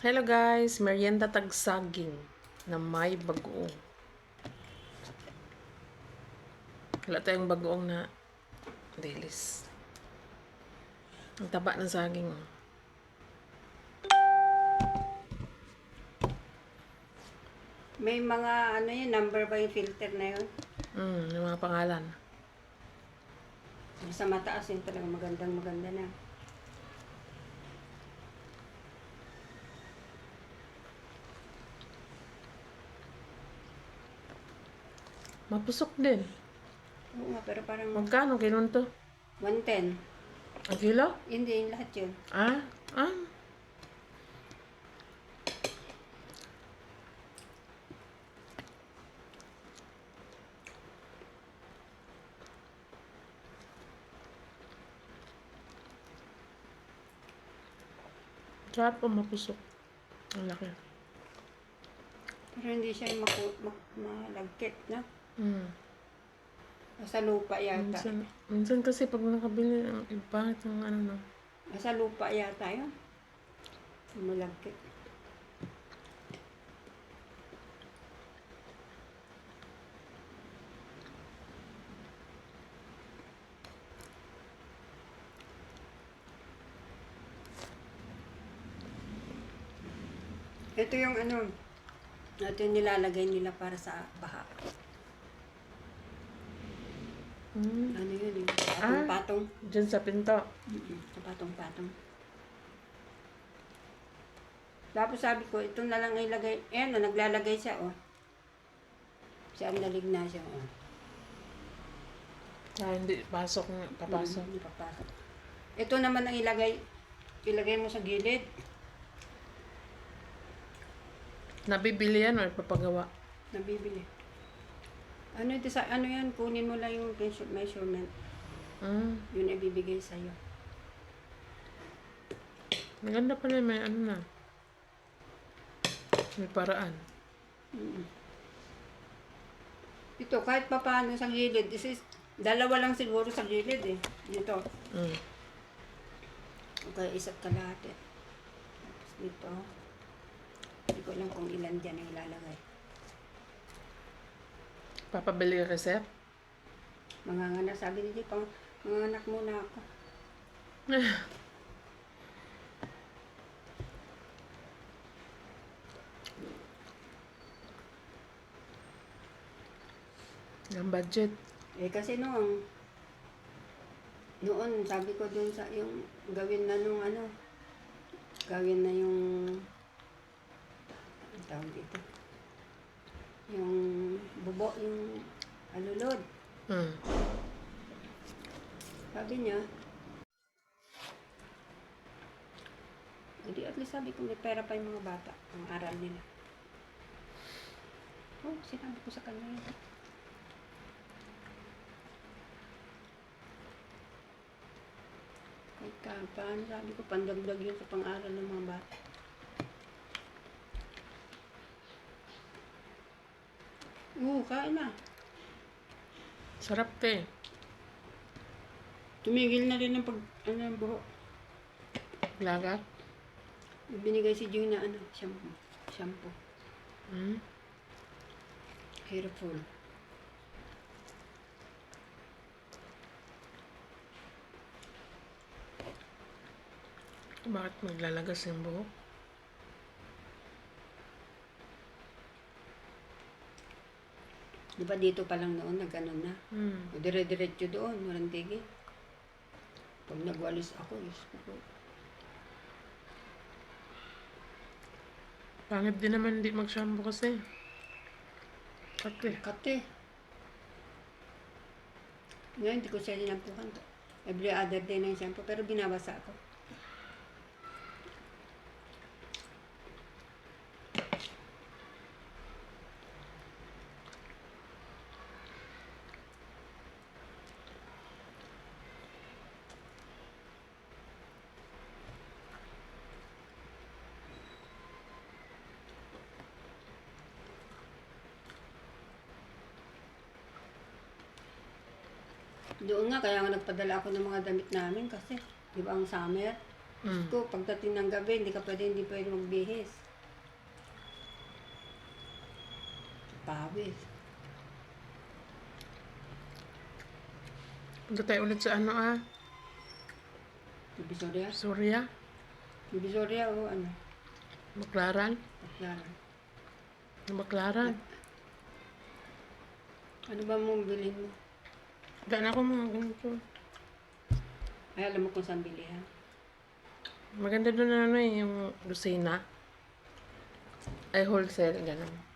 Hello guys, merienda tagsaging na may bagoong. Wala tayong bagoong na dilis. Ang taba ng saging. May mga ano yun, number ba yung filter na yun? Yung mga pangalan. Sa mataas yun talaga maganda na. Mapusok din. Oo nga, pero parang Magkano kilon to? 110. Ang kilo? Hindi, yung lahat yun. Ah? Sarap po mapusok. Ang laki. Pero hindi siya yung malagkit, no? Mm. Nasa lupa yata. Minsan kasi pag nakabili ng iba, itong ano no. Nasa lupa yata yun. Malagkit. Ito yung ano, ito yung nilalagay nila para sa baha. Ano yun yung patong-patong. Diyan sa pinto. Sa patong-patong. Tapos sabi ko, ito na lang ilagay. Ayan o, naglalagay siya o. Siya ang naligna siya o. Hindi pasok, papasok. Hindi papasok. Ito naman ang ilagay. Ilagay mo sa gilid. Nabibili yan o ipapagawa? Nabibili. Ano yan, kunin mo lang yung measurement. Yun ay bibigay sa'yo. Maganda pala, may ano na. May paraan. Ito, kahit pa paano sa gilid, dalawa lang siguro sa gilid eh. Dito. Okay, isa't kalahati. Tapos dito. Hindi ko alam kung ilan dyan ang ilalagay. Papabili ka reset? Manganganak, sabi ni Jay, manganganak muna ako. Ang budget. Kasi noon sabi ko dun sa yung gawin na nung ano, gawin na yung ang tawag dito, yung bubo, yung alulod. Sabi niya, hindi, at least sabi ko may pera pa yung mga bata, ang aral nila. Oh, sinabi ko sa kanya yun. Paano sabi ko, pandagdag yun sa pang-aral ng mga bata. Kain na. Sarap te. Tumigil na rin ng ng buhok. Lagat? Binigay si Jung na shampoo. Hairful. Bakit maglalagas yung buhok? Diba dito pa lang noon, nag-ano na. Dire-diretso doon, walang tigil. Pag nagwalis ako, Pangit din naman hindi mag-shampoo kasi. Kate. Ngayon, hindi ko siya dinampukan. Every other day na yung shampoo, pero binabasa ako. Doon nga, kaya nga nagpadala ako ng mga damit namin kasi, di ba ang summer? Mm. Ko, pagdating ng gabi, hindi pwede magbihis. Pawis. Punta tayo ulit sa ano Divisoria? Surya, Divisoria o ano? Baclaran. Baclaran. Baclaran. Ano ba mong bilhin mo? Daan ako mga ganito. Ay, alam mo kung saan bilihan. Maganda doon na ano yung Lucena. Ay, wholesale, gano'n.